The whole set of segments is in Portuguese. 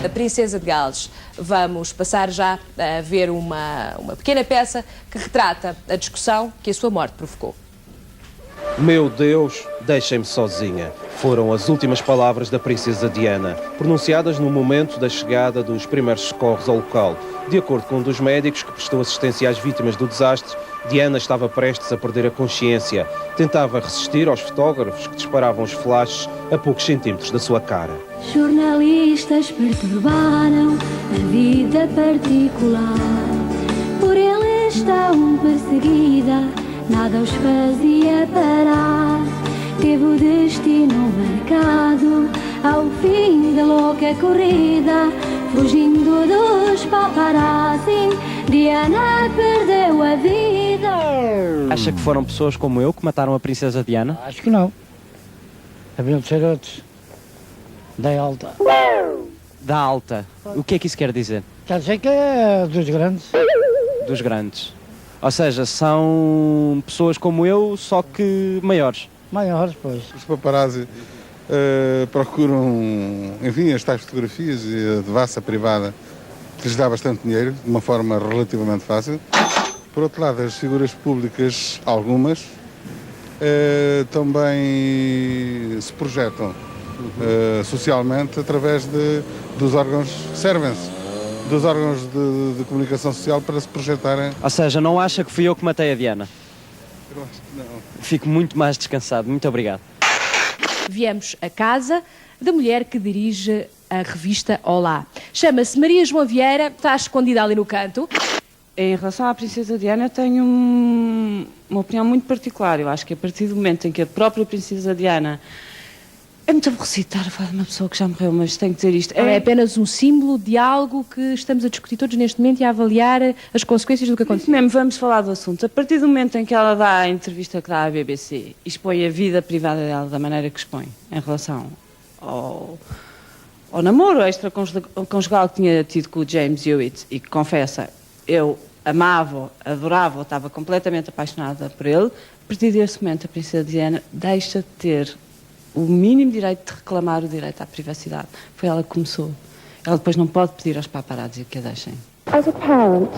A Princesa de Gales. Vamos passar já a ver uma pequena peça que retrata a discussão que a sua morte provocou. Meu Deus, deixem-me sozinha. Foram as últimas palavras da Princesa Diana, pronunciadas no momento da chegada dos primeiros socorros ao local. De acordo com um dos médicos que prestou assistência às vítimas do desastre, Diana estava prestes a perder a consciência. Tentava resistir aos fotógrafos que disparavam os flashes a poucos centímetros da sua cara. Jornalistas perturbaram a vida particular. Por eles tão perseguida, nada os fazia parar. Teve o destino marcado ao fim da louca corrida. Fugindo dos paparazzi, Diana perdeu a vida. Acha que foram pessoas como eu que mataram a Princesa Diana? Acho que não. Haviam de ser outros. Da alta. Da alta. O que é que isso quer dizer? Quer dizer que é dos grandes. Dos grandes. Ou seja, são pessoas como eu, só que maiores. Maiores, pois. Os paparazzi procuram, enfim, as tais fotografias e a devassa privada que lhes dá bastante dinheiro, de uma forma relativamente fácil. Por outro lado, as figuras públicas, algumas, também se projetam socialmente através dos órgãos, servem-se dos órgãos de comunicação social para se projetarem. Ou seja, não acha que fui eu que matei a Diana? Eu acho que não. Fico muito mais descansado. Muito obrigado. Viemos à casa da mulher que dirige a revista Olá. Chama-se Maria João Vieira, está escondida ali no canto. Em relação à Princesa Diana, eu tenho uma opinião muito particular. Eu acho que a partir do momento em que a própria Princesa Diana... É muito aborrecido estar a falar de uma pessoa que já morreu, mas tenho que dizer isto. É apenas um símbolo de algo que estamos a discutir todos neste momento e a avaliar as consequências do que aconteceu. Isso mesmo, vamos falar do assunto. A partir do momento em que ela dá a entrevista que dá à BBC e expõe a vida privada dela da maneira que expõe em relação ao namoro extraconjugal que tinha tido com o James Hewitt e que confessa, eu amava, adorava, estava completamente apaixonada por ele, a partir desse momento a Princesa Diana deixa de ter o mínimo direito de reclamar o direito à privacidade. Foi ela que começou. Ela depois não pode pedir aos paparazzi que a deixem. As a parent,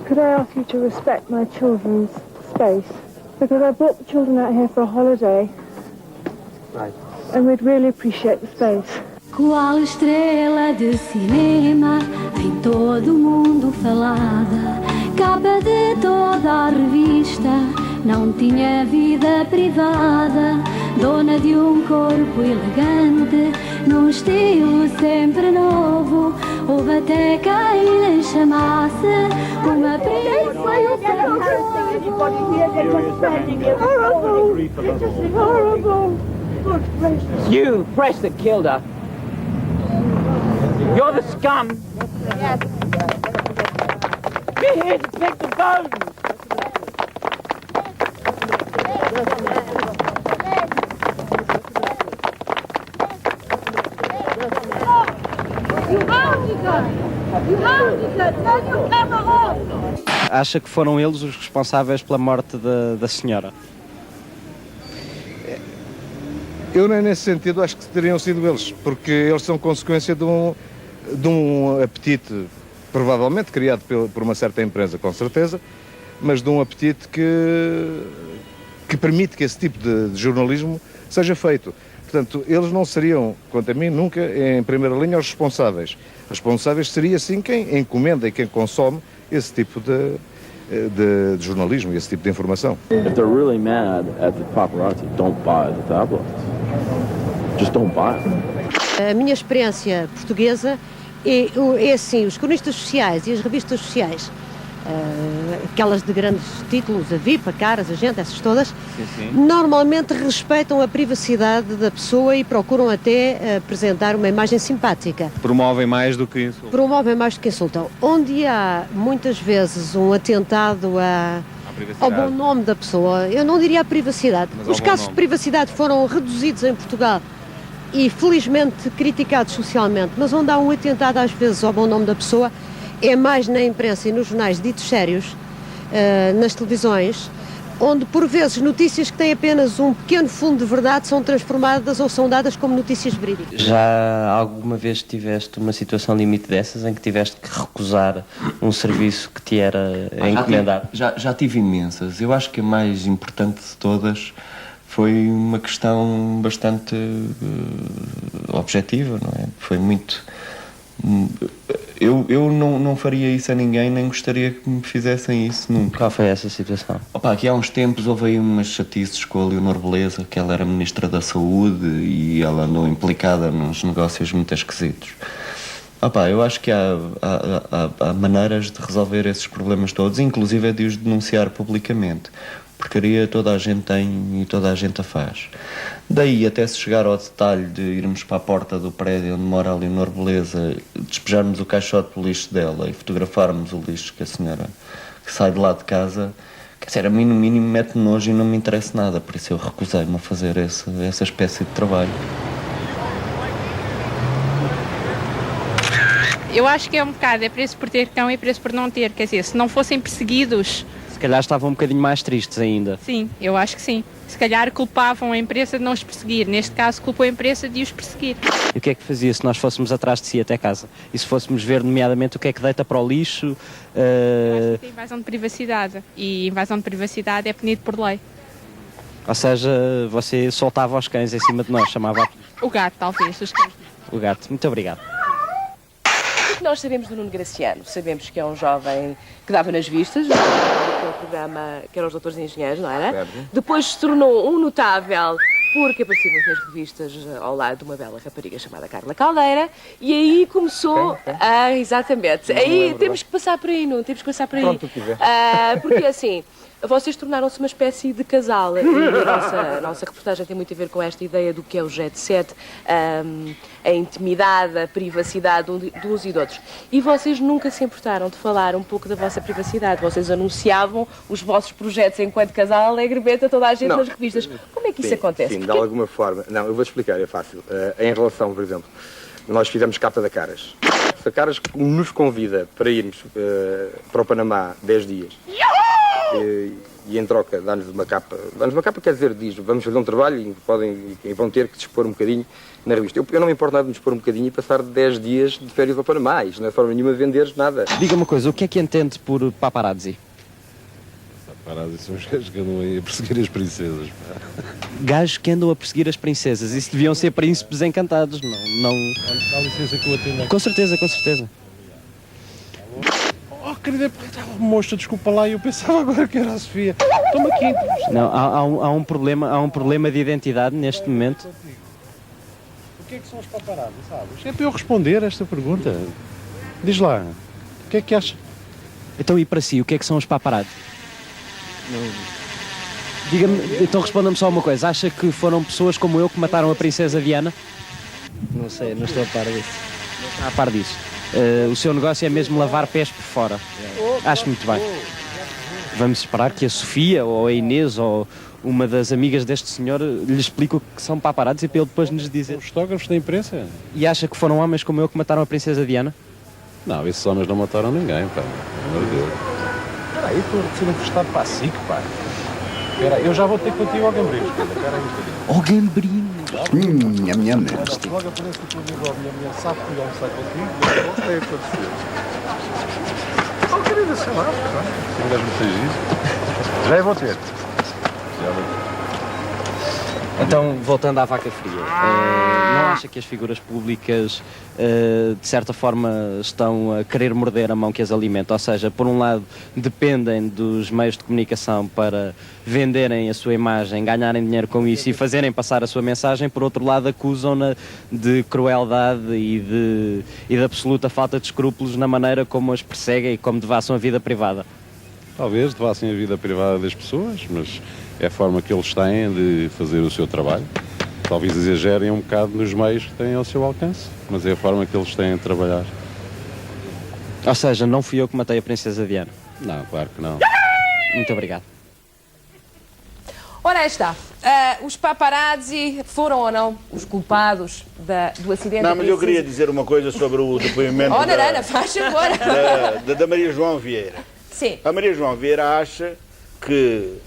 could I ask you to respect my children's space? Because I brought the children out here for a holiday. Right. And we'd really appreciate the space. Qual estrela de cinema em todo o mundo falada, capa de toda a revista, não tinha vida privada, dona de um corpo elegante, num estilo sempre novo. Houve até quem lhe chamasse uma princesa. Horrible. You press that killed her. You're the scum. Yes. We're here to pick the bones. Acha que foram eles os responsáveis pela morte da senhora? Eu, nesse sentido, acho que teriam sido eles, porque eles são consequência de um apetite, provavelmente criado por uma certa empresa, com certeza, mas de um apetite que permite que esse tipo de jornalismo seja feito. Portanto, eles não seriam, quanto a mim, nunca em primeira linha os responsáveis. Responsáveis seria, sim, quem encomenda e quem consome esse tipo de jornalismo e esse tipo de informação. If they're really mad at the paparazzi, don't buy the tabloids. Just don't buy them. A minha experiência portuguesa é assim, os cronistas sociais e as revistas sociais, aquelas de grandes títulos, a VIP, a Caras, a Gente, essas todas, sim. Normalmente respeitam a privacidade da pessoa e procuram até apresentar uma imagem simpática. Promovem mais do que insultam. Promovem mais do que insultam. Onde há muitas vezes um atentado ao bom nome da pessoa, eu não diria a privacidade. Os casos de privacidade foram reduzidos em Portugal e felizmente criticados socialmente, mas onde há um atentado às vezes ao bom nome da pessoa é mais na imprensa e nos jornais ditos sérios, nas televisões, onde por vezes notícias que têm apenas um pequeno fundo de verdade são transformadas ou são dadas como notícias verídicas. Já alguma vez tiveste uma situação limite dessas em que tiveste que recusar um serviço que te era encomendado? Já tive imensas. Eu acho que a mais importante de todas foi uma questão bastante objetiva, não é? Foi muito... Eu não faria isso a ninguém, nem gostaria que me fizessem isso nunca. Qual foi essa situação? Opa, aqui há uns tempos houve aí umas chatices com a Leonor Beleza, que ela era Ministra da Saúde e ela andou implicada nos negócios muito esquisitos. Opa, eu acho que há maneiras de resolver esses problemas todos, inclusive de os denunciar publicamente. Porcaria toda a gente tem e toda a gente a faz. Daí até se chegar ao detalhe de irmos para a porta do prédio onde mora a Leonor Beleza, despejarmos o caixote do lixo dela e fotografarmos o lixo que a senhora que sai de lá de casa, quer dizer, a mim no mínimo mete-me nojo e não me interessa nada, por isso eu recusei-me a fazer essa espécie de trabalho. Eu acho que é um bocado, é preço por ter cão e preço por não ter, quer dizer, se não fossem perseguidos... Se calhar estavam um bocadinho mais tristes ainda. Sim, eu acho que sim. Se calhar culpavam a empresa de não os perseguir. Neste caso, culpou a empresa de os perseguir. E o que é que fazia se nós fôssemos atrás de si até casa? E se fôssemos ver, nomeadamente, o que é que deita para o lixo? Eu acho que tem invasão de privacidade. E invasão de privacidade é punido por lei. Ou seja, você soltava os cães em cima de nós, chamava... O gato, talvez, os cães. O gato. Muito obrigado. O que nós sabemos do Nuno Graciano? Sabemos que é um jovem que dava nas vistas, no programa que era os Doutores e Engenheiros, não era? Certo. Depois se tornou um notável porque apareceu nas revistas ao lado de uma bela rapariga chamada Carla Caldeira e aí começou... exatamente. Não aí lembro, temos que passar por aí, não? Temos que passar por aí. Pronto, o que quiser. Porque assim... Vocês tornaram-se uma espécie de casal e a nossa reportagem tem muito a ver com esta ideia do que é o jet set, a intimidade, a privacidade de uns e de outros. E vocês nunca se importaram de falar um pouco da vossa privacidade. Vocês anunciavam os vossos projetos enquanto casal alegremente a toda a gente nas revistas. Como é que isso acontece? Sim, de alguma forma. Não, eu vou explicar, é fácil. Em relação, por exemplo, nós fizemos capa da Caras. Se a Caras nos convida para irmos para o Panamá 10 dias... E em troca dá-nos uma capa, quer dizer, diz, vamos fazer um trabalho e vão ter que dispor um bocadinho na revista. Eu não me importo nada de dispor um bocadinho e passar 10 dias de férias ao Panamá, isto não é forma nenhuma de venderes nada. Diga uma coisa, o que é que entende por paparazzi? Paparazzi são os gajos que andam aí a perseguir as princesas. Gajos que andam a perseguir as princesas, isso deviam ser príncipes encantados, não... Dá licença que eu atendo. Com certeza, com certeza. Oh, querida, moça, desculpa lá, eu pensava agora que era a Sofia. Toma aqui. Não, há um problema de identidade neste momento. O que é que são os paparazzi, sabes? É para eu responder esta pergunta. Diz lá, o que é que acha? Então, e para si, o que é que são os paparazzi? Diga-me, então responda-me só uma coisa. Acha que foram pessoas como eu que mataram a princesa Diana? Não sei, não estou a par disso. Não está a par disso. O seu negócio é mesmo lavar pés por fora. Acho muito bem. Vamos esperar que a Sofia ou a Inês ou uma das amigas deste senhor lhe explique o que são paparazzi para ele depois nos dizer. Os fotógrafos da imprensa? E acha que foram homens como eu que mataram a princesa Diana? Não, esses homens não mataram ninguém, pá. Meu Deus. Espera aí, estou a ser emprestado para a SIC, pá. Espera aí, eu já vou ter contigo ao Gambrinos. Espera aí um bocadinho. Ao Gambrinos? Minha mestre. Logo aparece que o teu amigo ou a minha sabe que eu almoçar contigo. É acontecer. Oh, querida, sei lá. Se um gajo me fez isso. Já vou ter. Já vou ter. Então, voltando à vaca fria, não acha que as figuras públicas, de certa forma, estão a querer morder a mão que as alimenta? Ou seja, por um lado, dependem dos meios de comunicação para venderem a sua imagem, ganharem dinheiro com isso e fazerem passar a sua mensagem, por outro lado, acusam-na de crueldade e de absoluta falta de escrúpulos na maneira como as perseguem e como devassam a vida privada. Talvez devassem a vida privada das pessoas, mas é a forma que eles têm de fazer o seu trabalho. Talvez exagerem um bocado nos meios que têm ao seu alcance, mas é a forma que eles têm de trabalhar. Ou seja, não fui eu que matei a princesa Diana? Não, claro que não. Muito obrigado. Ora, aí está. Os paparazzi foram ou não os culpados do acidente? Não, mas eu queria dizer uma coisa sobre o depoimento Narana, faz favor. da Maria João Vieira. Sim. A Maria João Vieira acha que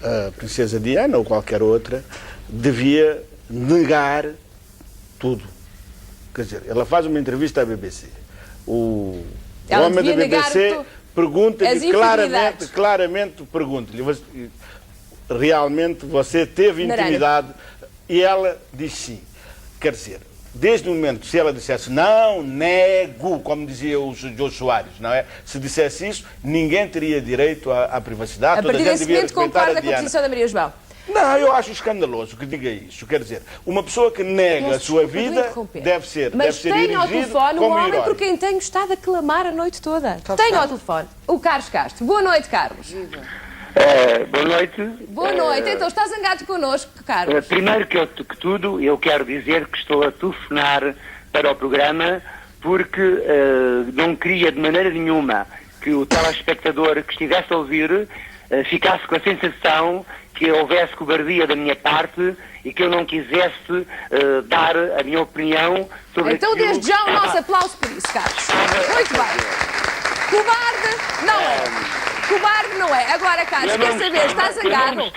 a princesa Diana ou qualquer outra devia negar tudo. Quer dizer, ela faz uma entrevista à BBC. O homem da BBC pergunta-lhe claramente pergunta-lhe, realmente você teve intimidade? E ela diz sim. Quer dizer, desde o momento, se ela dissesse não, nego, como dizia o Jô Soares, não é? Se dissesse isso, ninguém teria direito à privacidade. A partir desse momento concorda com a posição da Maria João? Não, eu acho escandaloso que diga isso. Quer dizer, uma pessoa que nega a sua vida deve ser Mas tem ao telefone um homem herói. por quem tenho estado a clamar a noite toda. Tem ao telefone o Carlos Castro. Boa noite, Carlos. Boa noite. Boa noite. Então, está zangado connosco, Carlos? Primeiro que tudo, eu quero dizer que estou a telefonar para o programa porque não queria de maneira nenhuma que o telespectador que estivesse a ouvir ficasse com a sensação que houvesse cobardia da minha parte e que eu não quisesse dar a minha opinião sobre Então, desde já, o nosso aplauso por isso, Carlos. Muito bem. Cobarde não é. Cobarde não é. Agora, Carlos, quer saber, está zangado?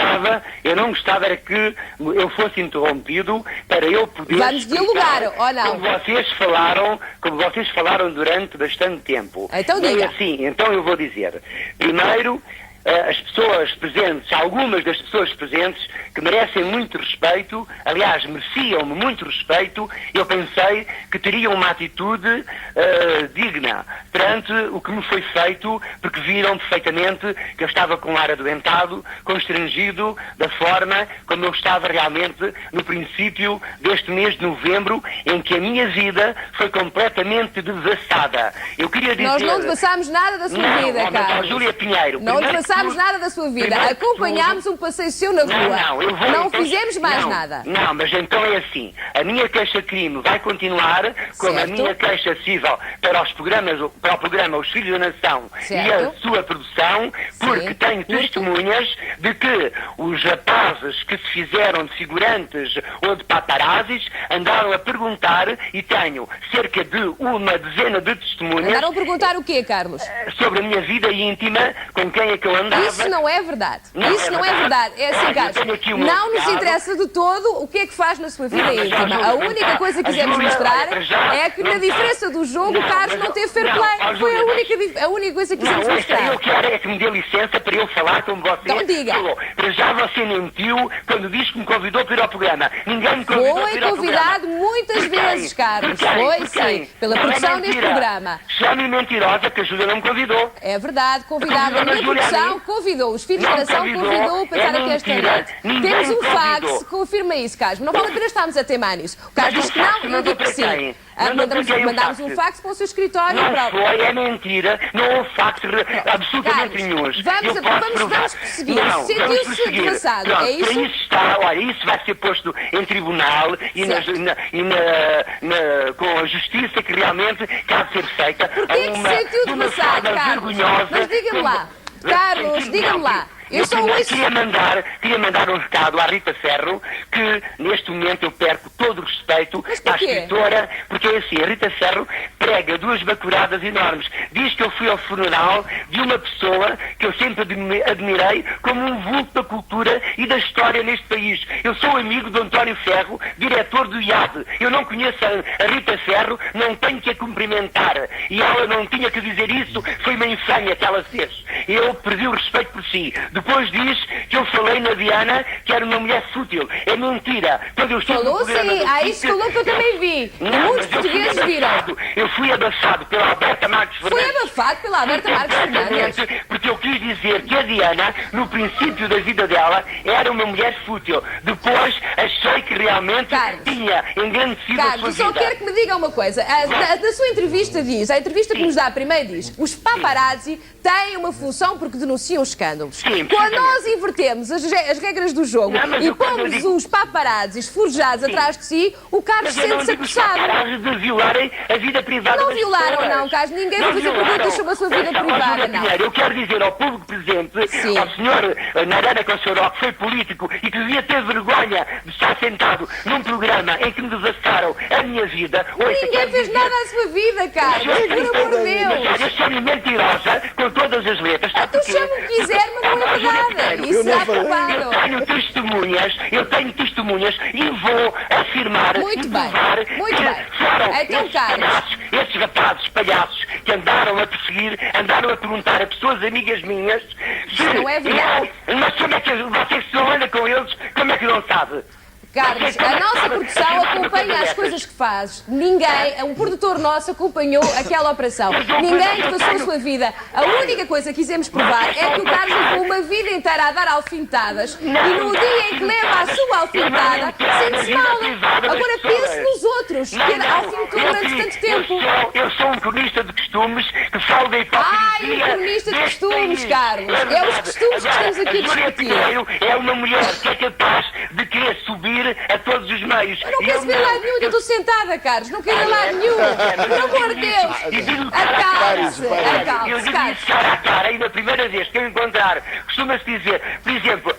Eu não gostava era que eu fosse interrompido para eu poder... Vamos dialogar, ou não? Como vocês falaram durante bastante tempo. Então diga. Assim, então eu vou dizer. Primeiro, as pessoas presentes, algumas das pessoas presentes que merecem muito respeito, aliás, mereciam-me muito respeito, eu pensei que teriam uma atitude digna perante o que me foi feito, porque viram perfeitamente que eu estava com um ar adoentado, constrangido da forma como eu estava realmente no princípio deste mês de novembro, em que a minha vida foi completamente devassada. Eu queria dizer... Nós não devassámos nada da sua vida, Carlos. Júlia Pinheiro. Não devassámos nada da sua vida. Acompanhámos um passeio seu na rua. Não fizemos mais nada. Não, mas então é assim. A minha queixa-crime vai continuar, como a minha queixa civil para o programa Os Filhos da Nação e a sua produção, porque tenho testemunhas de que os rapazes que se fizeram de figurantes ou de paparazzis andaram a perguntar, e tenho cerca de uma dezena de testemunhas... Andaram a perguntar o quê, Carlos? Sobre a minha vida íntima, com quem é que eu andava... Isso não é verdade. Isso não é verdade. É assim, Carlos. Não nos interessa de todo o que é que faz na sua vida íntima. A única coisa que quisemos mostrar é que na diferença do jogo o Carlos não teve fair play. Foi a única coisa que quisemos mostrar. Eu quero é que me dê licença para eu falar como você então, diga. falou. Para já você mentiu quando disse que me convidou para ir ao programa. Ninguém me convidou para ir ao programa. Foi convidado muitas vezes, Carlos. Foi, sim. Pela produção deste programa. Chame mentirosa que a Júlia não me convidou. É verdade, convidado. A minha produção convidou. Os Filhos da Nação convidou para estar aqui esta noite. Temos um fax que confirma isso, Carlos. Mas não vale a pena estarmos a ter nisso. O Carlos diz que não e eu digo que sim. Mandámos um fax para o seu escritório. Não foi, é mentira. Não houve fax absolutamente nenhum. Vamos perseguir. Sentiu-se devassado. É isso? Isso está, olha, isso vai ser posto em tribunal e com a justiça que realmente cabe ser feita. Porquê que se sentiu devassado, Carlos? Mas diga-me lá. Carlos, diga-me lá. Eu só queria mandar um recado à Rita Ferro, que neste momento eu perco todo o respeito à escritora, porque é assim, a Rita Ferro prega duas bacuradas enormes. Diz que eu fui ao funeral de uma pessoa que eu sempre admirei como um vulto da cultura e da história neste país. Eu sou amigo do António Ferro, diretor do IAD. Eu não conheço a Rita Ferro, não tenho que a cumprimentar. E ela não tinha que dizer isso, foi uma infâmia que ela fez. Eu perdi o respeito por si. Depois diz que eu falei na Diana que era uma mulher fútil. É mentira. Quando eu estive falou no programa sim, há isso falou que eu também vi. Muitos portugueses viram. Eu fui abafado pela Alberta Marques Fernandes. Foi abafado pela Alberta Marques Fernandes. Porque eu quis dizer que a Diana, no princípio da vida dela, era uma mulher fútil. Depois achei que realmente tinha engrandecido a sua vida. Carlos, só quero que me diga uma coisa. Na sua entrevista diz, a entrevista que nos dá primeiro diz, os paparazzi têm uma função porque denunciam escândalos. Sim, quando nós invertemos as regras do jogo e pomos os paparazzis forjados atrás de si, o Carlos sente-se acusado. De violarem a vida privada não das violaram, pessoas. não, Carlos. Ninguém vai fazer perguntas sobre a sua vida privada, não. Eu quero dizer ao público presente ao senhor Narana Consoró, que foi político e que devia ter vergonha de estar sentado num programa em que me devassaram a minha vida. Ninguém fez nada à sua vida, Carlos, por amor de Deus. Eu chamo mentirosa com todas as letras. Tu chama o que quiser, mas não é verdade. Isso será provado. Eu tenho testemunhas e vou afirmar muito bem, muito que bem. foram Então, esses rapazes palhaços que andaram a perseguir, andaram a perguntar a pessoas amigas minhas se não é verdade. Mas como é que você se anda com eles, como é que não sabe? Carlos, a nossa produção acompanha as coisas que fazes. Ninguém, um produtor nosso acompanhou aquela operação. Ninguém passou a sua vida. A única coisa que quisemos provar é que o Carlos levou uma vida inteira a dar alfinetadas e no dia em que leva a sua alfinetada, sente-se mal. Agora pense nos outros, que alfinetou durante tanto tempo. Eu sou um cronista de costumes que falo da hipocrisia. Um cronista de costumes, Carlos. É os costumes que estamos aqui a discutir. É uma mulher que é capaz de querer subir a todos os meios. Eu não quero saber lado nenhum, eu estou sentada, Carlos. Não quero ir lado nenhum. Pelo amor de Deus. Acalme-se. Eu digo isso cara a cara e na primeira vez que eu encontrar, costuma-se dizer, por exemplo,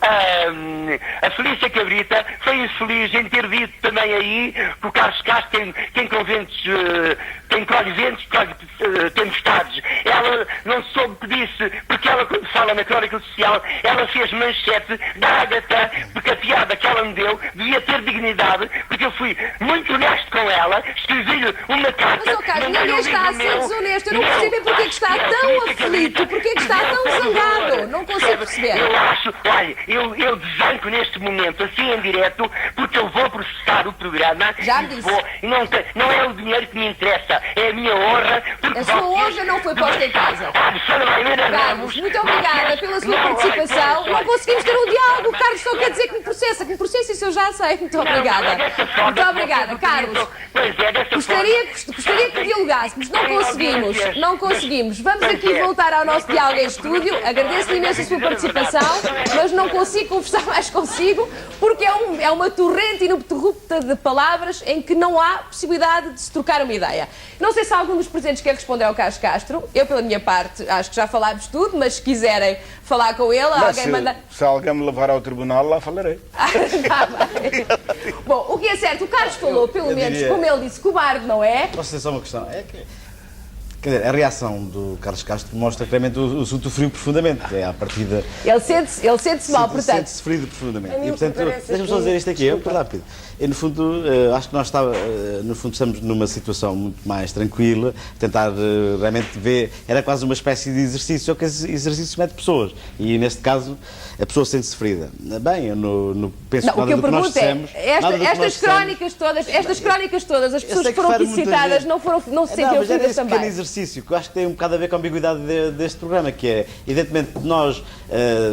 a Felícia Cabrita foi infeliz em ter dito também aí que o Carlos Castro tem conventos, tem colhe ventos, colhe tempestades. Ela não soube o que disse, porque ela, quando fala na crónica social, ela fez manchete da Ágata, porque a piada que ela me deu devia ter dignidade, porque eu fui muito honesto com ela, escrevi-lhe uma carta... Mas, Carlos, ninguém está a ser desonesto. Eu não percebo porque é que está tão aflito, porque é que está tão zangado. Não consigo perceber. Eu acho, olha, eu desanco neste momento, assim em direto, porque eu vou processar o programa. Já me disse. Não é o dinheiro que me interessa, é a minha honra. A sua honra não foi posta em causa. Carlos, muito obrigada pela sua participação. Não conseguimos ter um diálogo. O Carlos só quer dizer que me processa isso eu já sei. Muito obrigada. Muito obrigada, Carlos. Gostaria que dialogássemos. Não conseguimos. Vamos aqui voltar ao nosso diálogo em estúdio. Agradeço-lhe imenso a sua participação, mas não consigo conversar mais consigo, porque é uma torrente ininterrupta de palavras em que não há possibilidade de se trocar uma ideia. Não sei se algum dos presentes quer responder ao Carlos Castro. Eu, pela minha parte, acho que já falámos tudo, mas se quiserem falar com ele, alguém manda... Se alguém me levar ao tribunal, lá falarei. Bom, o que é certo, o Carlos falou, pelo menos, como ele disse, cobarde não é? Posso dizer só uma questão? Quer dizer, a reação do Carlos Castro mostra claramente o assunto feriu profundamente. É à partida... Ele sente-se mal, portanto. Sente-se ferido profundamente. E, portanto, deixa-me só dizer isto aqui, é muito rápido. E, no fundo, acho que nós estamos numa situação muito mais tranquila, tentar realmente ver, era quase uma espécie de exercício, só que exercício mete pessoas. E, neste caso, a pessoa sente-se ferida. Bem, eu penso que nada do que nós dissemos... Estas crónicas todas, as pessoas que foram aqui citadas não se sentiram feridas também. Exercício, que eu acho que tem um bocado a ver com a ambiguidade deste programa, que é, evidentemente, nós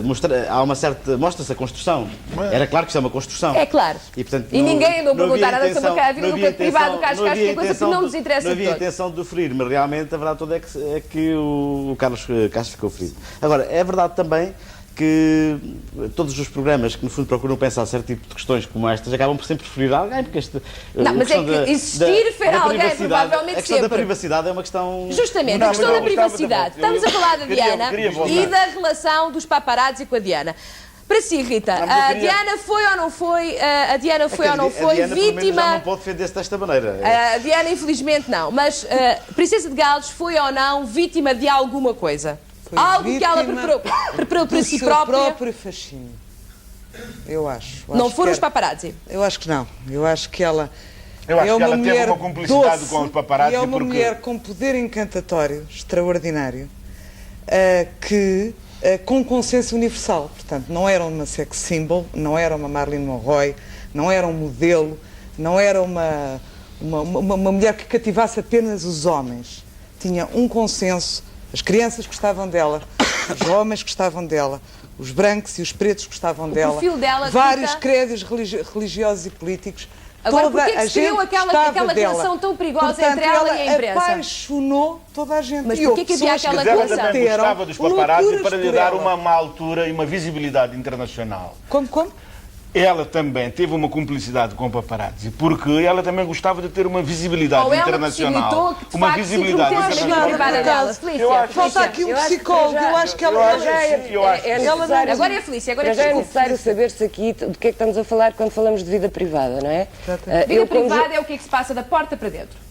mostra-se a construção. Era claro que isto é uma construção. É claro. E, portanto, ninguém andou a perguntar nada sobre a vida do privado do Carlos Castro, que é coisa que não nos interessa. Não havia intenção de o ferir, mas realmente a verdade toda é que o Carlos Castro ficou ferido. Agora, é verdade também que todos os programas que, no fundo, procuram pensar certo tipo de questões como estas acabam por sempre preferir alguém, porque não, mas é que existir fer alguém, provavelmente a questão sempre. Da privacidade é uma questão... Justamente, a questão da privacidade. Estamos a falar da Diana e da relação dos paparazzi com a Diana. Para si, Rita, a Diana foi ou não foi, vítima... não pode defender-se desta maneira. A Diana, infelizmente, não. Mas Princesa de Gales foi ou não vítima de alguma coisa? Algo que ela preparou para si própria? Do seu próprio fascínio, eu acho. Não foram os paparazzi? Eu acho que não. Eu acho que ela... Eu acho que ela teve uma cumplicidade com os paparazzi. É uma mulher com poder encantatório, extraordinário, com consenso universal. Portanto, não era uma sex symbol, não era uma Marilyn Monroe, não era um modelo, não era uma mulher que cativasse apenas os homens. Tinha um consenso. As crianças gostavam dela, os homens gostavam dela, os brancos e os pretos gostavam dela, vários credos religiosos e políticos. Agora, porquê que se criou aquela relação tão perigosa entre ela e a imprensa? Apaixonou toda a gente. Mas porquê que havia aquela relação? Ela também gostava dos paparazzi para lhe dar uma altura e uma visibilidade internacional. Como? ela também teve uma cumplicidade com o paparazzi, porque ela também gostava de ter uma visibilidade Ou ela internacional. possibilitou que, de uma facto, visibilidade se internacional. privada dela. Felícia, Falta aqui um psicólogo, eu acho que ela... Agora é Felícia, agora já é desculpe. necessário saber-se aqui do que é que estamos a falar quando falamos de vida privada, não é? Vida privada é o que é que se passa da porta para dentro.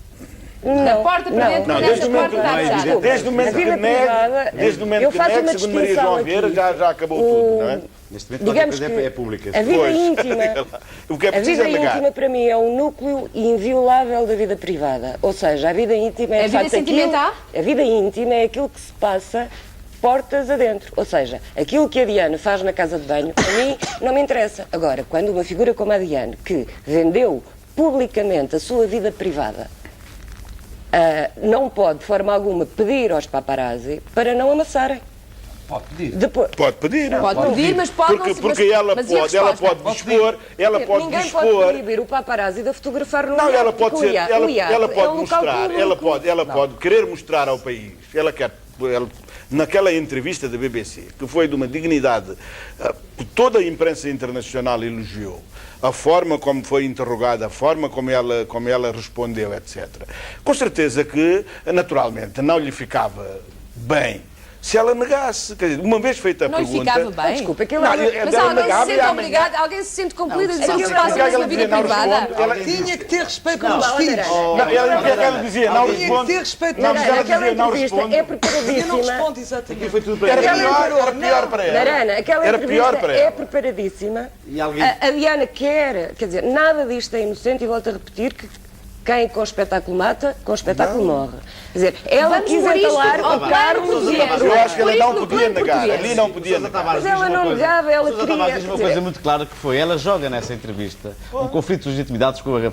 Não, da porta para dentro, não, desde o momento que nega, segundo Maria João Vieira, já acabou tudo, não é? Neste momento, qualquer coisa é pública. A vida íntima, o que é preciso a vida é negar. íntima, para mim, é um núcleo inviolável da vida privada. Ou seja, a vida íntima é, a vida sentimental? A vida íntima é aquilo que se passa portas adentro. Ou seja, aquilo que a Diana faz na casa de banho, a mim, não me interessa. Agora, quando uma figura como a Diana, que vendeu publicamente a sua vida privada, não pode, de forma alguma, pedir aos paparazzi para não amassarem. Pode pedir. Pode pedir. Pode pedir, mas pode não se... Porque ela pode dispor, Ninguém pode proibir o paparazzi de fotografar no Não, iate, ela pode ser, ela pode mostrar, público. ela pode querer mostrar ao país, naquela entrevista da BBC, que foi de uma dignidade que toda a imprensa internacional elogiou, a forma como foi interrogada, a forma como ela respondeu, etc. Com certeza que, naturalmente, não lhe ficava bem se ela negasse. Quer dizer, uma vez feita a não pergunta... Não lhe ficava bem? Desculpa, aquilo mas alguém se sente obrigado, alguém se sente compelido a dizer o que se passa na sua vida privada? Ela tinha que ter respeito pelos filhos. Ela dizia, não responde. Tinha que ter respeito pelos filhos. Aquela entrevista é preparadíssima. Não responde exatamente. Foi tudo para ela. Era pior para ela. Narana, aquela entrevista é preparadíssima. A Diana quer dizer, nada disto é inocente, e volto a repetir que quem com espetáculo mata, com espetáculo morre. Quer dizer, ela quis entalar ao Carlos e eu acho que ela não podia negar. Ali não podia negar. Mas ela não negava, ela queria. Diz uma coisa muito clara que foi, ela joga nessa entrevista um conflito de legitimidades com a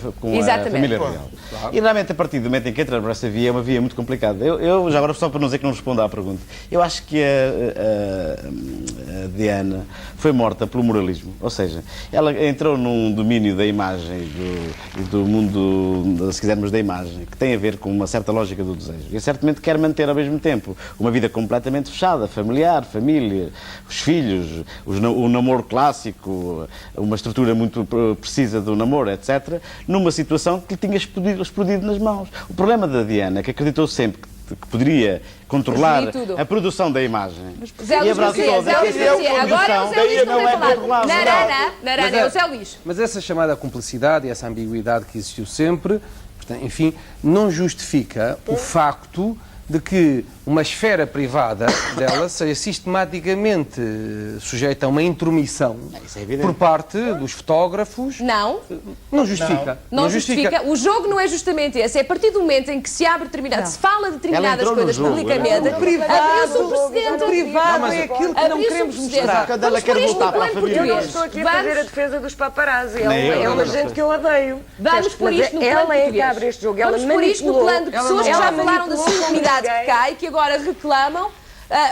família real. E realmente a partir do momento em que entra nessa via, é uma via muito complicada. Eu já agora, só para não dizer que não respondo à pergunta, eu acho que a Diana foi morta pelo moralismo. Ou seja, ela entrou num domínio da imagem e do mundo, se quisermos, da imagem, que tem a ver com uma certa lógica do desejo. E certamente quer manter ao mesmo tempo uma vida completamente fechada, familiar, família, os filhos, o namoro clássico, uma estrutura muito precisa do namoro, etc., numa situação que lhe tinha explodido nas mãos. O problema da Diana é que acreditou sempre que poderia controlar a produção da imagem. Zé Luís Garcia, agora o Zé Luís não tem falado. Narana, é o Zé Luís. Mas essa chamada cumplicidade e essa ambiguidade que existiu sempre, portanto, enfim, não justifica o facto de que uma esfera privada dela seja sistematicamente sujeita a uma intromissão por parte dos fotógrafos. Não. Não justifica. Não justifica. O jogo não é justamente esse. É a partir do momento em que se abre se fala de determinadas coisas publicamente, abriu-se o precedente. O privado é aquilo que não queremos mostrar. Quando ela quer voltar para a família. Eu não estou aqui a fazer a defesa dos paparazzi. É uma gente que eu odeio. Vamos por isto no plano ela é que abre este jogo. Vamos por isto no plano de pessoas que já falaram da sua comunidade que cai, que agora reclamam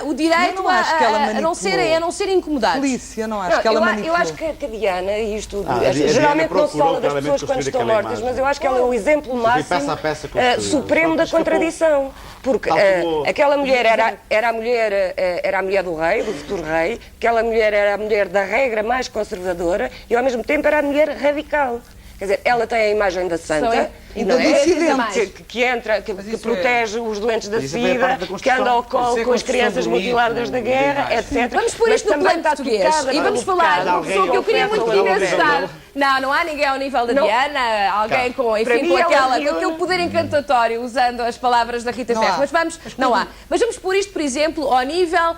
o direito a não serem incomodados. Polícia, não acho que ela manipulou. Eu acho que a Diana, e isto geralmente não se fala das pessoas quando estão mortas, mas eu acho que ela é o exemplo máximo supremo da contradição. Porque aquela mulher era a mulher do rei, do futuro rei, aquela mulher era a mulher da regra mais conservadora e ao mesmo tempo era a mulher radical. Quer dizer, ela tem a imagem da santa, não é? que protege os doentes da SIDA, que anda ao colo com as crianças mutiladas da guerra, etc. Vamos pôr isto no plano português e vamos falar de uma pessoa que eu queria muito que tivesse estado. Não há ninguém ao nível da Diana, alguém com aquele poder encantatório, usando as palavras da Rita Ferro. Mas não há. Mas vamos pôr isto, por exemplo, ao nível,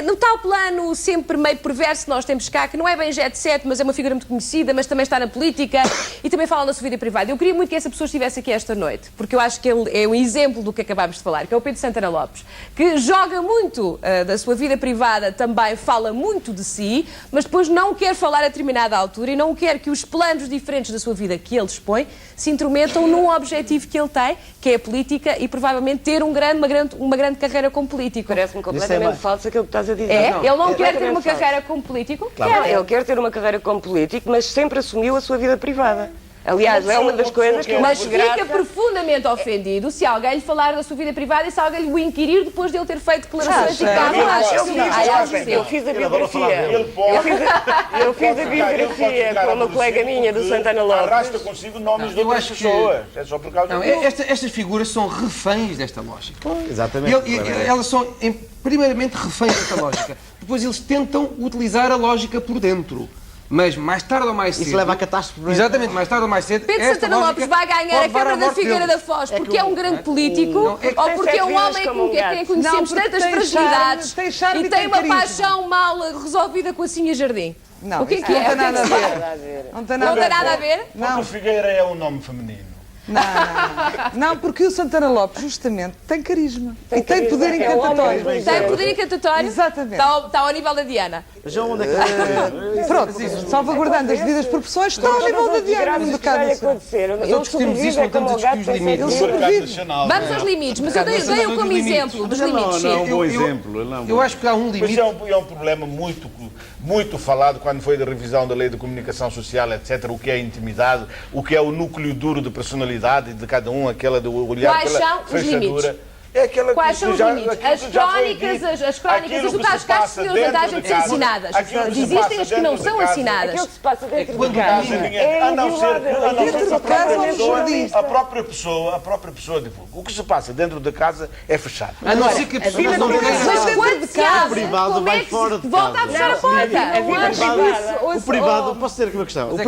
no tal plano sempre meio perverso que nós temos cá, que não é bem jet set, mas é uma figura muito conhecida, mas também está na política e também fala da sua vida privada. Eu queria muito que essa pessoa estivesse aqui esta noite, porque eu acho que ele é um exemplo do que acabámos de falar, que é o Pedro Santana Lopes, que joga muito da sua vida privada, também fala muito de si, mas depois não quer falar a determinada altura e não quer que os planos diferentes da sua vida que ele expõe se intrometam num objetivo que ele tem, que é a política e provavelmente ter uma grande carreira como político. Parece-me completamente falso aquilo que estás a dizer. Ele não quer ter uma carreira como político? Claro, ele quer ter uma carreira como político, mas sempre assumiu a sua vida privada. Aliás, é uma das coisas que eu Mas acho fica graça. profundamente ofendido se alguém lhe falar da sua vida privada e se alguém lhe o inquirir depois de ele ter feito declarações e cá. Não acho que sim. Eu fiz a biografia. Eu fiz a biografia com uma colega minha do Santana Lopes. Arrasta consigo nomes de outras pessoas. É só por causa disso. Estas figuras são reféns desta lógica. Exatamente. Elas são, primeiramente, reféns desta lógica. Depois eles tentam utilizar a lógica por dentro. Mas mais tarde ou mais cedo... Isso leva à catástrofe. Exatamente, mais tarde ou mais cedo... Pedro Santana Lopes vai ganhar a Câmara da Figueira da Foz porque é um grande político ou porque é um homem com quem conhecemos tantas fragilidades e tem uma paixão mal resolvida com a Sinha Jardim? Não, o que é que não é? tem nada a ver. Não tem nada a ver? Porque Figueira é um nome feminino. Não, porque o Santana Lopes, justamente, tem carisma. E tem poder encantatório. Tem poder encantatório? Exatamente. Está ao nível da Diana. Onde é que pronto, salvaguardando as devidas proporções, está ao nível da Diana no mercado nacional. Ele sobrevive é como o gato sem sentido. Ele sobrevive. Vamos aos limites, mas eu dei-o como exemplo dos limites. Não é um bom exemplo. Eu acho que há um limite. Mas é um problema muito falado quando foi da revisão da Lei de Comunicação Social, etc. O que é intimidade, o que é o núcleo duro de personalidade de cada um, aquela de olhar pela fechadura. Quais são os limites? É aquela Quais são os limites? As crónicas, as caixas de sondagem de ser assinadas. Existem as que não são assinadas. Aquilo que se passa dentro de casa é a própria pessoa divulga. O que se passa dentro de casa é fechado. A não ser que a pessoa não tenha... Mas quando se abre, o privado vai fora de casa. Volta a fechar a porta. O privado, posso dizer aqui uma questão? O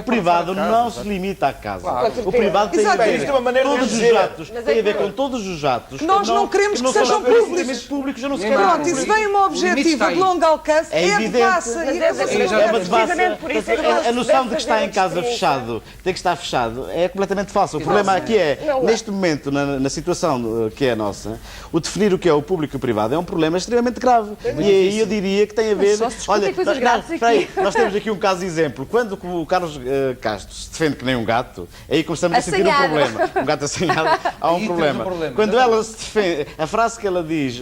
privado não se limita à casa. O privado tem a ver com todos os jatos. Tem a ver com todos os jatos. Nós não queremos que sejam públicos. Pronto, e se vem uma objetiva de longo alcance, é devassa. É uma devassa. A noção de que está em casa fechado, tem que estar fechado, é completamente falsa. O problema aqui é, neste momento, na situação que é a nossa, o definir o que é o público e o privado é um problema extremamente grave. E aí eu diria que tem a ver... Olha, nós temos aqui um caso de exemplo. Quando o Carlos Castro se defende que nem um gato, aí começamos a sentir um problema. Um gato assanhado, há um problema. Quando ela se defende, a frase que ela diz,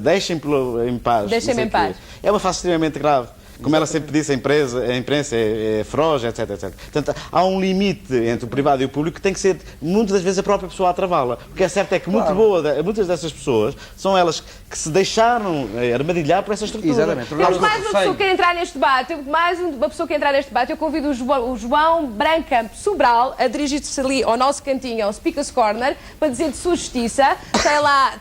deixem-me em paz, deixem-me em paz, é uma frase extremamente grave. Como ela sempre disse, a imprensa é feroz, etc, etc. Portanto, há um limite entre o privado e o público que tem que ser, muitas das vezes, a própria pessoa a travá-la. O que é certo é que muitas dessas pessoas são elas que se deixaram armadilhar por essa estrutura. Exatamente. Temos mais uma pessoa que quer entrar neste debate. Eu convido o João Branca Sobral a dirigir-se ali ao nosso cantinho, ao Speaker's Corner, para dizer de sua justiça.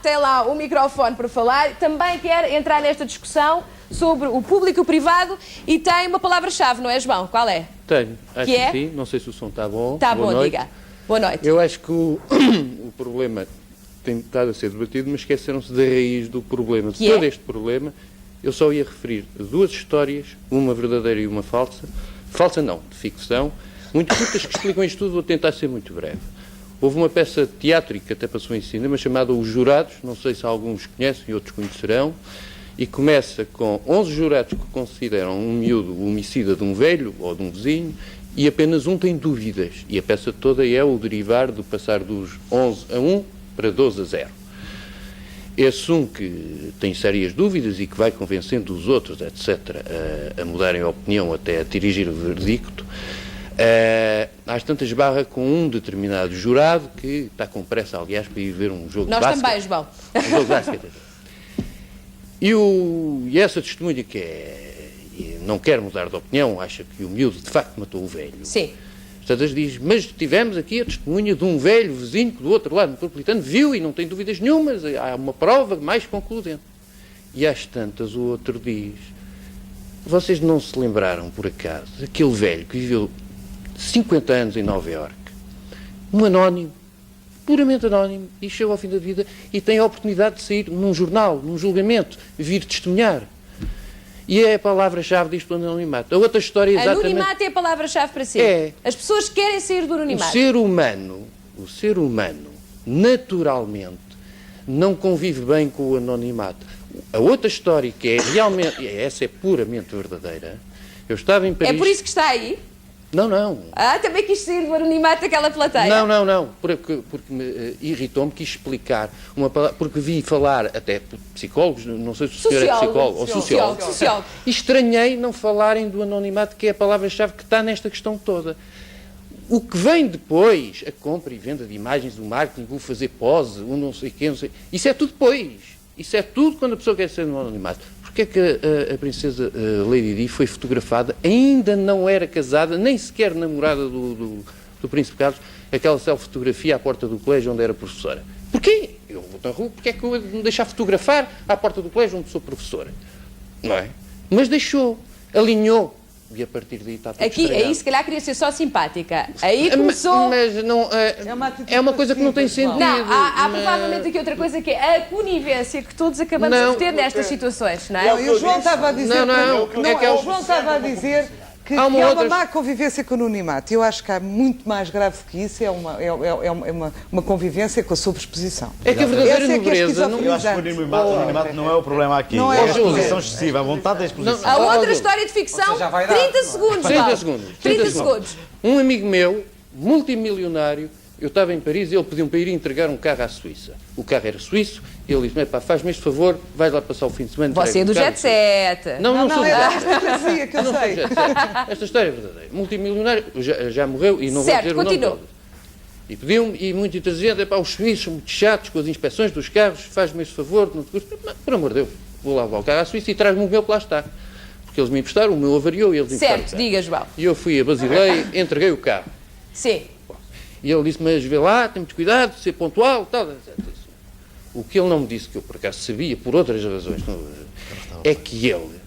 Tem lá o microfone para falar. Também quer entrar nesta discussão sobre o público e o privado e tem uma palavra-chave, não é, João? Qual é? Tenho. Acho que é? Sim. Não sei se o som está bom. Está bom, diga. Boa noite. Eu acho que o problema tem estado a ser debatido, mas esqueceram-se da raiz do problema. De todo este problema, eu só ia referir duas histórias, uma verdadeira e uma falsa. Falsa não, de ficção. Muito curtas que explicam isto tudo, vou tentar ser muito breve. Houve uma peça de teatro que até passou em cinema, chamada Os Jurados, não sei se alguns conhecem e outros conhecerão, e começa com 11 jurados que consideram um miúdo o homicida de um velho ou de um vizinho e apenas um tem dúvidas. E a peça toda é o derivar do passar dos 11 a 1 para 12 a 0. Esse um que tem sérias dúvidas e que vai convencendo os outros, etc., a mudarem a opinião até a dirigir o verdicto, às tantas barra com um determinado jurado que está com pressa, aliás, para ir ver um jogo de basquete. Nós também, João. Um jogo de basquete. E essa testemunha não quer mudar de opinião, acha que o miúdo de facto matou o velho. Sim. Portanto, diz, mas tivemos aqui a testemunha de um velho vizinho que do outro lado metropolitano viu e não tem dúvidas nenhumas, há uma prova mais concludente. E às tantas o outro diz, vocês não se lembraram, por acaso, aquele velho que viveu 50 anos em Nova Iorque, um anónimo, puramente anónimo, e chegou ao fim da vida e tem a oportunidade de sair num jornal, num julgamento, vir testemunhar. E é a palavra-chave disto do anonimato. A outra história é exatamente... Anonimato é a palavra-chave para si. É. As pessoas querem sair do anonimato. O ser humano, naturalmente, não convive bem com o anonimato. A outra história, que é realmente... Essa é puramente verdadeira. Eu estava em Paris... É por isso que está aí? Não. Também quis sair do anonimato daquela plateia? Não. Porque me irritou-me, quis explicar uma palavra, porque vi falar até psicólogos, não sei se o senhor é psicólogo ou sociólogo. E estranhei não falarem do anonimato, que é a palavra-chave que está nesta questão toda. O que vem depois, a compra e venda de imagens, o marketing, o fazer pose, o não sei quê, não sei... Isso é tudo depois. Isso é tudo quando a pessoa quer ser no anonimato. Porquê é que a princesa Lady Di foi fotografada, ainda não era casada, nem sequer namorada do príncipe Carlos, aquela self-fotografia à porta do colégio onde era professora? Porquê? Eu vou na rua, porquê é que eu me deixar fotografar à porta do colégio onde sou professora? Não é? Mas deixou, alinhou. E a partir daí está tudo aqui, aí se calhar queria ser só simpática. Aí começou... Mas não, é uma coisa que não tem sentido. Não, há provavelmente aqui outra coisa que é a conivência que todos acabamos de ter nestas situações, não é? E o João estava a dizer... O João estava a dizer que há uma má convivência com o anonimato. Eu acho que há muito mais grave do que isso, é uma convivência com a sobreexposição. É que a verdadeira nobreza... Eu acho que o anonimato não é o problema aqui. Não é a exposição excessiva, a vontade da exposição. A outra história de ficção, 30 segundos, 30 segundos. Um amigo meu, multimilionário, eu estava em Paris e ele pediu-me para ir entregar um carro à Suíça. O carro era suíço, ele disse-me, faz-me este favor, vais lá passar o fim de semana. Você é do Jet Set. Não sou do Jet Set. Que eu sei. Esta história é verdadeira. Multimilionário, já morreu e não vou dizer o nome dele. E pediu-me, e muito inteligente, os suíços são muito chatos com as inspeções dos carros, faz-me este favor, não te custa. Por amor de Deus, vou lá levar o carro à Suíça e traz-me o meu que lá está. Porque eles me emprestaram, o meu avariou e eles emprestaram. Certo, diga, João. E eu fui a Basileia, entreguei o carro. Sim. E ele disse, mas vê lá, tem muito cuidado, ser pontual, tal. O que ele não me disse, que eu por acaso sabia, por outras razões, é que ele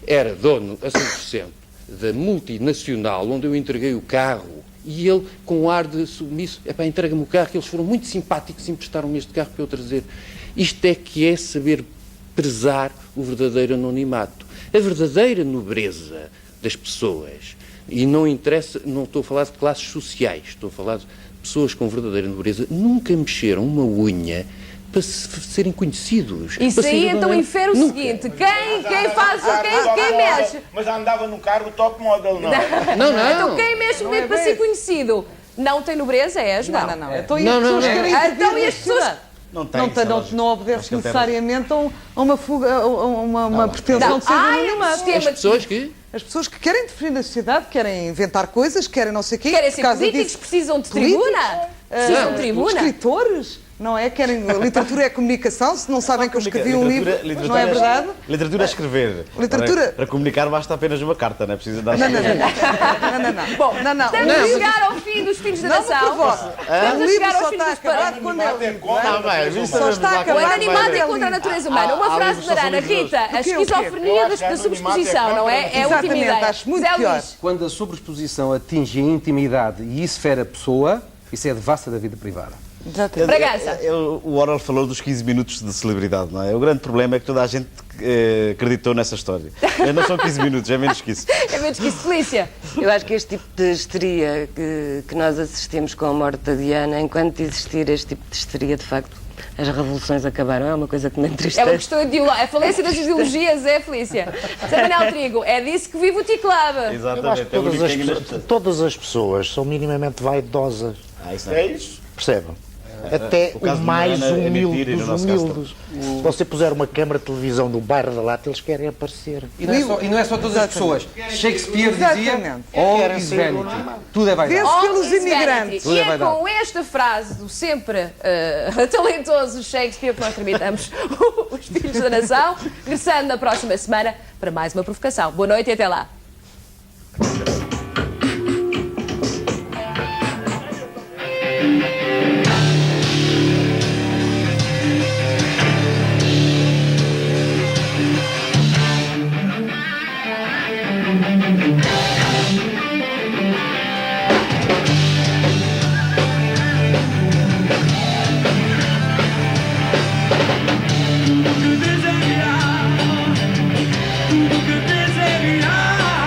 era dono a 100% da multinacional onde eu entreguei o carro e ele, com um ar de submisso, entrega-me o carro, que eles foram muito simpáticos e emprestaram-me este carro para eu trazer. Isto é que é saber prezar o verdadeiro anonimato. A verdadeira nobreza das pessoas, e não interessa, não estou a falar de classes sociais, estou a falar de pessoas com verdadeira nobreza, nunca mexeram uma unha para serem conhecidos. Isso aí então infere o seguinte, quem mexe... Mas andava no carro top model, não? Não. Então quem mexe o dedo para ser conhecido não tem nobreza, é, João? Não. Então e as pessoas... Não obedece necessariamente a uma fuga, a uma pretensão de ser anonimato. As pessoas que querem definir a sociedade, querem inventar coisas, querem não sei o quê. Querem ser políticos, precisam de tribuna. Precisam de tribuna. Escritores, não é? Querem literatura é comunicação, se não sabem que eu escrevi um livro, não é verdade? Literatura é escrever. Para comunicar basta apenas uma carta, não é preciso dar... Não. Bom, estamos a chegar ao fim dos Filhos da Nação. Estamos a chegar aos fins dos parágrafos. O anonimato é contra a natureza humana. Uma frase de Marana. Rita, a esquizofrenia da sobreexposição, não é? É a última ideia. Acho muito pior. Quando a sobreexposição atinge a intimidade e isso fere a pessoa, isso é devassa da vida privada. Bragança. O Orwell falou dos 15 minutos de celebridade, não é? O grande problema é que toda a gente acreditou nessa história. Não são 15 minutos, é menos que isso. É menos que isso, Felícia. Eu acho que este tipo de histeria que nós assistimos com a morte da Diana, enquanto existir este tipo de histeria, de facto, as revoluções acabaram. É uma coisa que me entristece. É uma questão ideológica. A falência das ideologias é, Felícia. Zé Manuel Trigo, é disso que vive o T-Club. Exatamente. Eu acho que todas as pessoas são minimamente vaidosas. É isso? Percebem? Até o mais humilde dos humildes. Se você puser uma câmara de televisão no bairro da Lata, eles querem aparecer. E não é só todas as pessoas. Shakespeare dizia, all is vanity. Tudo é vaidade. Pelos imigrantes. E é com esta frase do sempre talentoso Shakespeare que nós terminamos os Filhos da Nação, regressando na próxima semana para mais uma provocação. Boa noite e até lá. Que desejar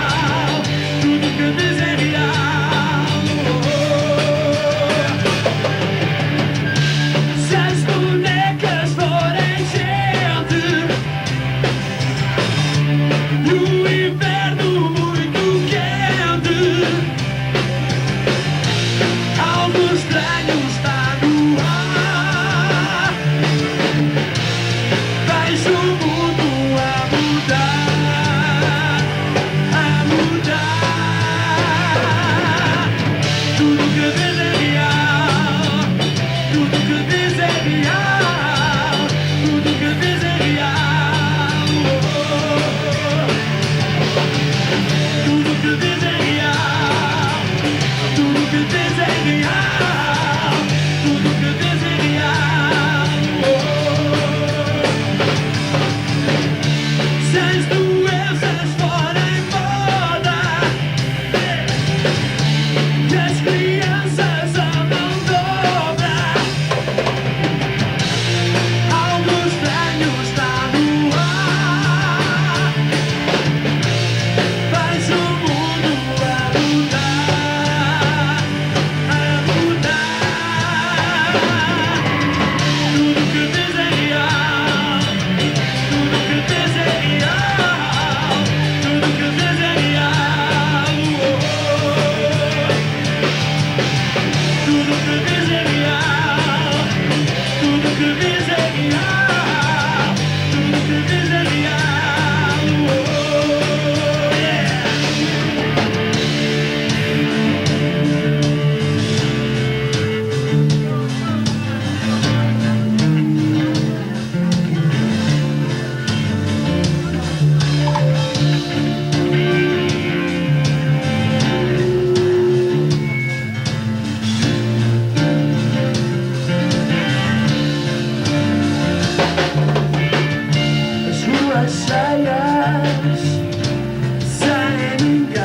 Sai ninguém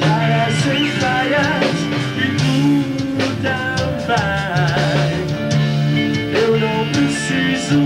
para sem falhas e tu também. Eu não preciso